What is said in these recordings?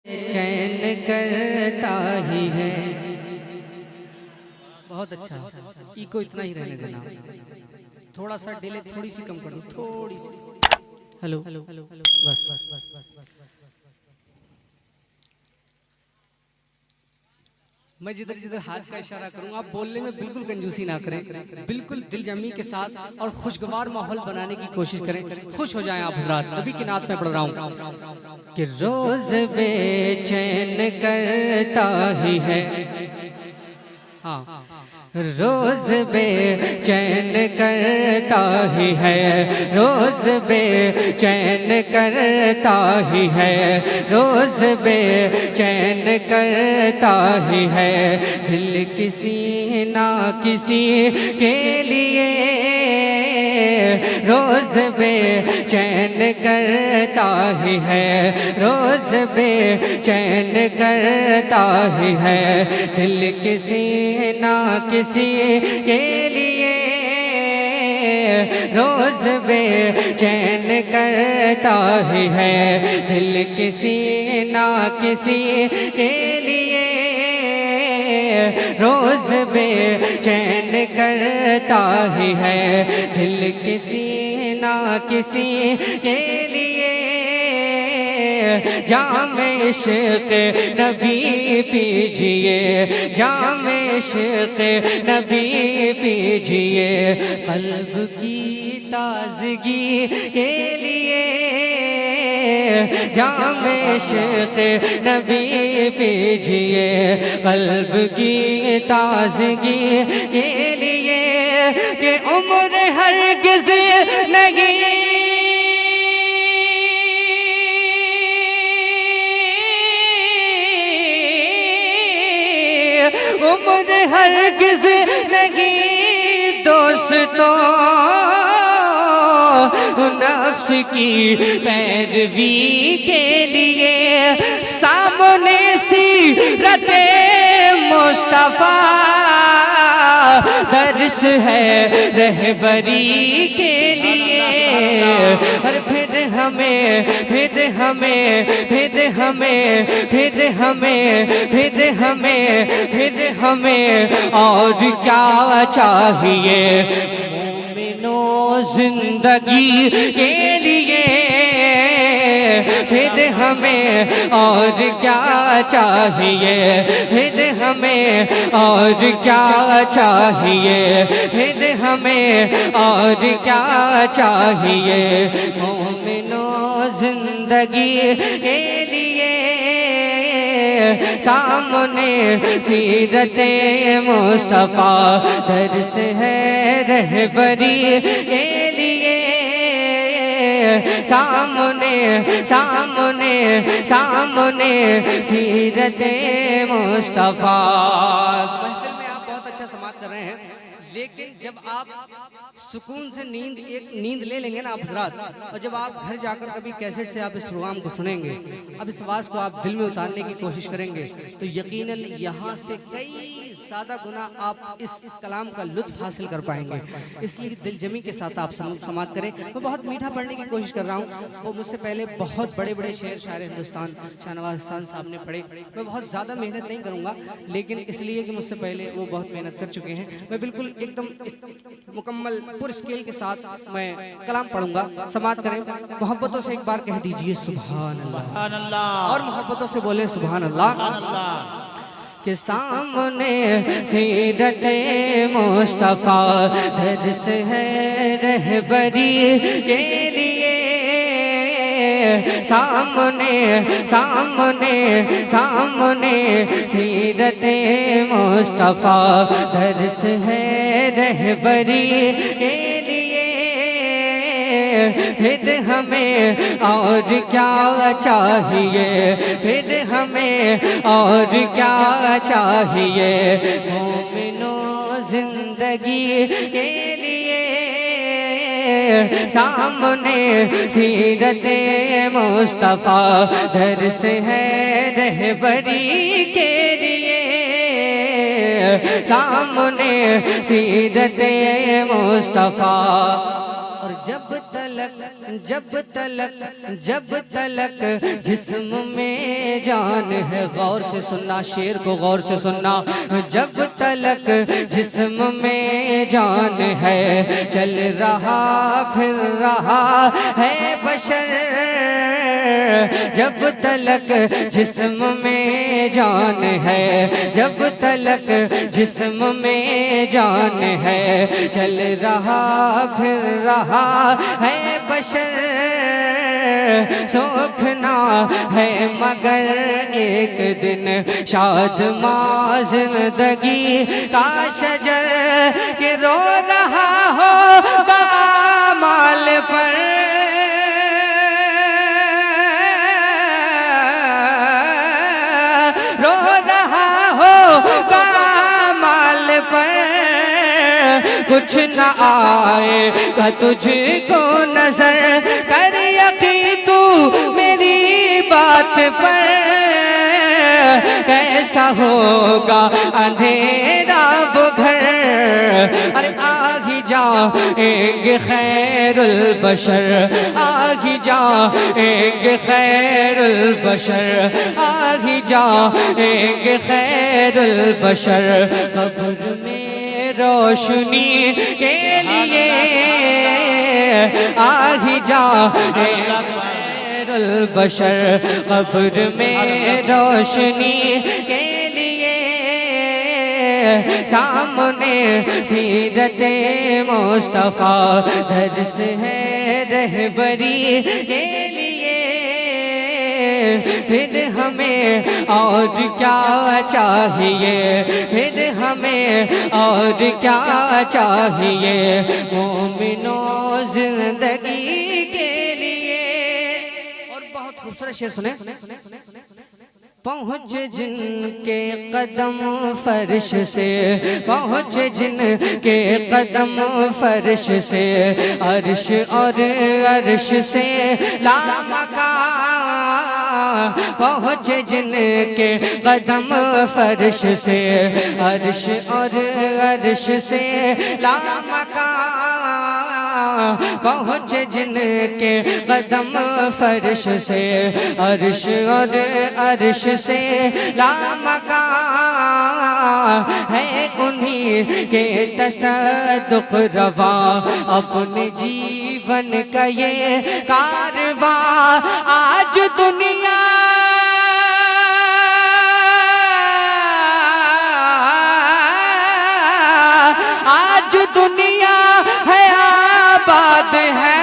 चैन करता ही है। बहुत अच्छा, इको इतना ही रहने देना, थोड़ा सा डिले थोड़ी सी कम कर दो, थोड़ी सी। हेलो बस मैं जिधर जिधर हाथ का इशारा करूंगा आप बोलने में बिल्कुल कंजूसी ना करें, बिल्कुल दिलजमी के साथ और खुशगवार माहौल बनाने की कोशिश करें। खुश हो जाएं आप हजरात। नबी की नात में पढ़ रहा हूं कि रोज बेचैन करता ही है। हाँ, रोज बेचैन करता ही है, रोज बेचैन करता ही है, रोज बेचैन करता ही है। दिल किसी ना किसी के लिए रोज बेचैन करता ही है, रोज बेचैन करता ही है। दिल किसी ना किसी के लिए रोज बेचैन करता ही है। दिल किसी ना किसी के लिए रोज बेचैन करता ही है। दिल किसी ना किसी के लिए जाम इश्क़ नबी पीजिए, जाम इश्क़ नबी पीजिए। क़ल्ब की ताज़गी के लिए जाम इश्क़ नबी पीजिए, क़ल्ब की ताज़गी के लिए। कि उम्र हरगिज़ नहीं उम्र हरगिज़ नहीं दोस्तों नफ्स की पैरवी के लिए। सामने सीरत मुस्तफ़ा दर्श है रहबरी के लिए। और फिर हमें फिर हमें फिर हमें फिर हमें फिर हमें फिर हमें और क्या चाहिए। मोमिनो जिंदगी के लिए फिर हमें और क्या चाहिए, फिर हमें और क्या चाहिए, फिर हमें और क्या चाहिए। मोमिनो जिंदगी के लिए सामने सीरत मुस्तफ़ा दर्श है रहबरी के लिए। सामने सामने सामने सीरत मुस्तफ़ा। महफिल में आप बहुत अच्छा समाप्त कर रहे हैं, लेकिन जब आप सुकून से नींद ले लेंगे ना आप हज़रात, और जब आप घर जाकर कभी कैसेट से आप इस प्रोग्राम को सुनेंगे, अब इस आवाज़ को आप दिल में उतारने की कोशिश करेंगे, तो यकीनन यहाँ से कई ज़्यादा गुना आप इस कलाम का लुत्फ़ हासिल कर पाएंगे। इसलिए दिलजमी के साथ आप समात करें। मैं बहुत मीठा पढ़ने की कोशिश कर रहा हूँ। वो मुझसे पहले बहुत बड़े बड़े शेर शायर हिंदुस्तान शाहनवाज़ खान साहब ने पढ़े। मैं बहुत ज़्यादा मेहनत नहीं करूँगा, लेकिन इसलिए कि मुझसे पहले वो बहुत मेहनत कर चुके हैं। मैं बिल्कुल एकदम मुकम्मल पुर स्केल के साथ मैं कलाम पढ़ूंगा। समात करें। मोहब्बतों से एक बार कह दीजिए सुभान अल्लाह, और मोहब्बतों से बोले सुभान अल्लाह। के सामने सीरत मुस्तफ़ा दर्श है रहबरी के लिए। सामने सामने सामने सीरत मुस्तफ़ा दर्श है रहबरी के लिए। फिर हमें और क्या चाहिए, फिर हमें और क्या चाहिए। मोमिनो जिंदगी के लिए सामने सीरत मुस्तफ़ा दर्श है रहबरी के लिए। सामने सीरत मुस्तफ़ा और जब तलक जिस्म में जान है, गौर से सुनना, शेर को गौर से सुनना। जब तलक जिस्म में जान है, चल रहा फिर रहा है बशर। जब तलक जिस्म में जान है, जब तलक जिस्म में जान है, चल रहा फिर रहा है बशर। सोखना है मगर एक दिन शादमां जिंदगी का शजर, के रो रहा हो माल पर। रो रहा हो माल पर, कुछ न आएगा तुझको नजर, कर यकीन तू मेरी बात पर। कैसा होगा अंधेरा वो घर, अरे आही जाएंगे खैरुल बशर, आही जाएंगे खैरुल बशर, आही जाएंगे खैरुल बशर। कब्र में रोशनी के लिए आही जाएंगे खैरुल बशर, कब्र में रोशनी के लिए। सामने सीरते मुस्तफा, दर्स है रहबरी के लिए। फिर हमें और क्या चाहिए, फिर हमें और क्या चाहिए, मोमिनों जिंदगी के लिए। और बहुत खूबसूरत शेर सुने। पहुँच जिनके कदम फर्श से, पहुँच जिनके कदम फर्श से, अर्श और अर्श से लामका। पहुँच जिनके कदम फर्श से, अर्श और अर्श से लामका। पहुँच जिनके कदम फर्श से, अर्श और अर्श से लामका। है उन्हीं के तसद्दुक़ रवा, अपने जीवन का ये कारवा। आज दुनिया है आबाद है,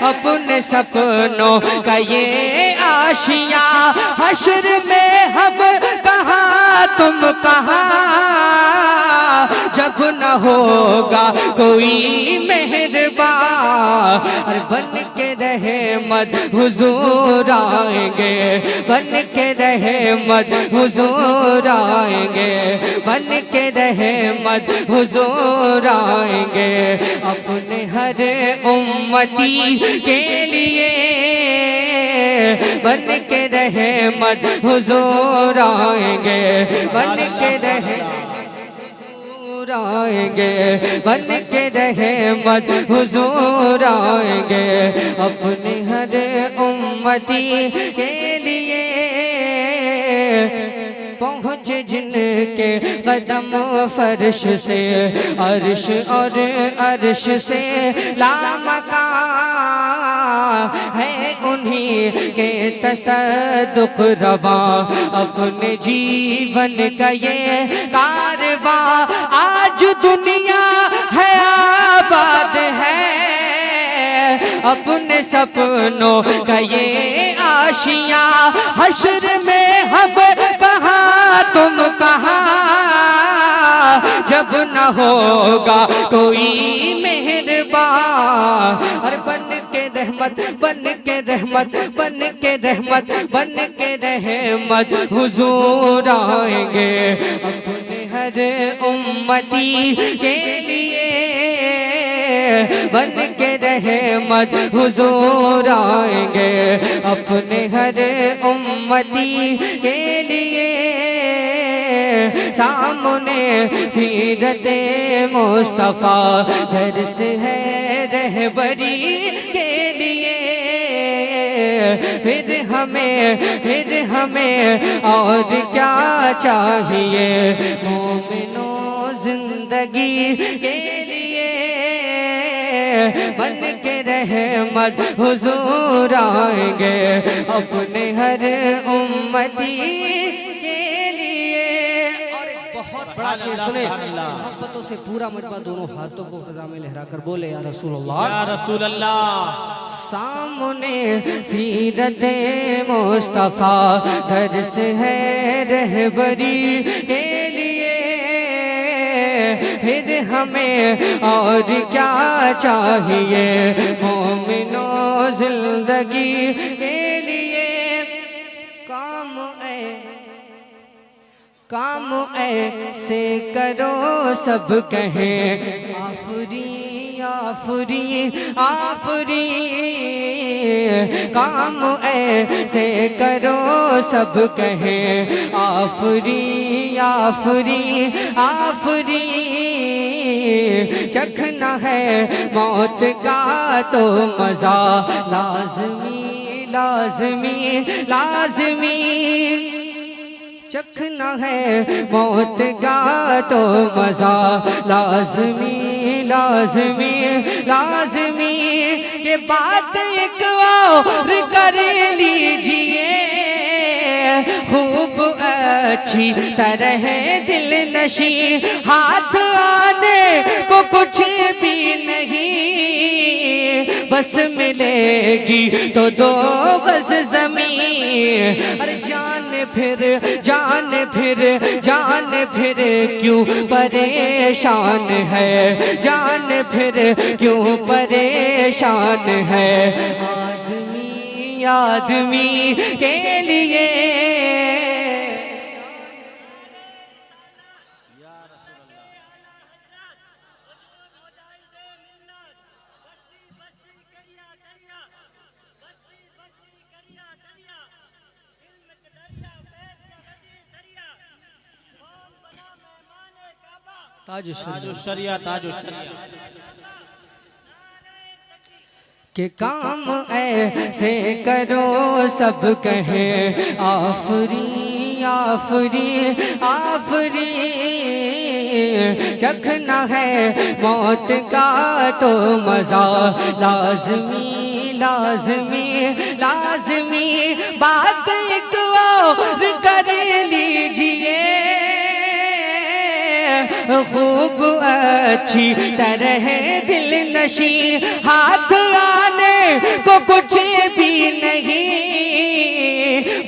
अपने सपनों का ये आशिया। हश्र में हम कहाँ तुम कहाँ, जब न होगा कोई मेहरबान। और बन के रहमत हुजूर आएंगे, बन के रहमत हुजूर आएंगे, बन के रहमत हुजूर आएंगे। अपने हर उम्मती के लिए बन के रहमत हुजूर आएंगे, बन के रहमत आएंगे, बन के रहमत हुजूर आएंगे। अपने हर उम्मती के लिए पहुँच जिनके कदम फर्श से, अर्श और अर्श से लामका। है उन्हीं के तसद्दुक़ रवा, अपने जीवन का ये कारवा। आज दुनिया है आबाद है, अपने सपनों का ये आशिया। हश्र में हम कहाँ तुम कहाँ, जब न होगा कोई मेहरबान। और बन के रहमत, बन के रहमत, बन के रहमत, बन के रहमत हुजूर आएंगे। अपने हर उम्मती के लिए बन के रहमत हुजूर आएंगे। अपने हर उम्मती के लिए सामने सीरते मुस्तफा, दर्स है रहबरी के लिए। फिर हमें और क्या चाहिए मोमिनों जिंदगी के लिए। बन के रहमत हुजूर आएंगे अपने हर उम्मती के लिए। और एक बहुत बड़ा शेर सुने, मोहब्बतों से पूरा मजबा दोनों हाथों को फजा में लहरा कर बोले या रसूल अल्लाह, या रसूल अल्लाह। सामने सीरते मुस्तफा, दर्स है रहबरी के लिए। फिर हमें और क्या चाहिए मोमिनों जिंदगी के लिए। काम ऐसे करो सब कहें आफरी आफरी आफरी। काम ऐसे करो सब कहें आफरी आफरी आफरी। चखना है मौत का तो मजा लाजमी लाजमी लाजमी। चखना है मौत का तो मजा लाजमी लाजमी लाजमी। के बात एक और कर लीजिए खूब अच्छी तरह दिल नशी। हाथ आने को कुछ भी नहीं, बस मिलेगी तो दो गज ज़मीन। अरे जान फिर क्यों परेशान है, जान फिर क्यों परेशान है। आदमी के लिए ताजुशरिया ताजुशरिया। के काम ऐसे करो सब कहें आफरी आफरी आफरी। चखना है मौत का तो मजा लाजमी लाजमी लाजमी। बात एक और कर लीजिए खूब अच्छी तरह दिल नशी। हाथ आने को कुछ भी नहीं,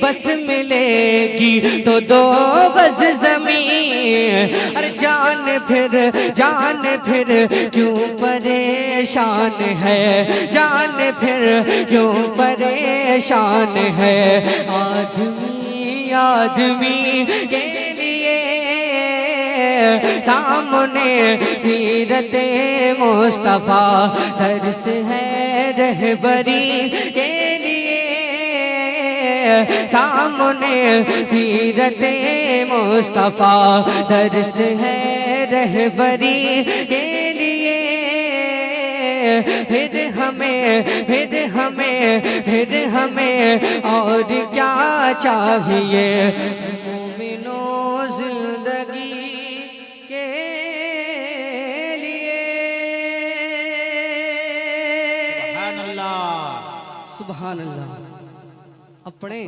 बस मिलेगी तो दो गज ज़मीन। अरे जान फिर क्यों परेशान है, जान फिर क्यों परेशान है। आदमी के लिए सामने सीरते मुस्तफा, दर्स है रहबरी के लिए। सामने सीरते मुस्तफा, दर्स है रहबरी के लिए। फिर हमें और क्या चाहिए मोमिनों जिंदगी के लिए। सुभान अल्लाह। अपने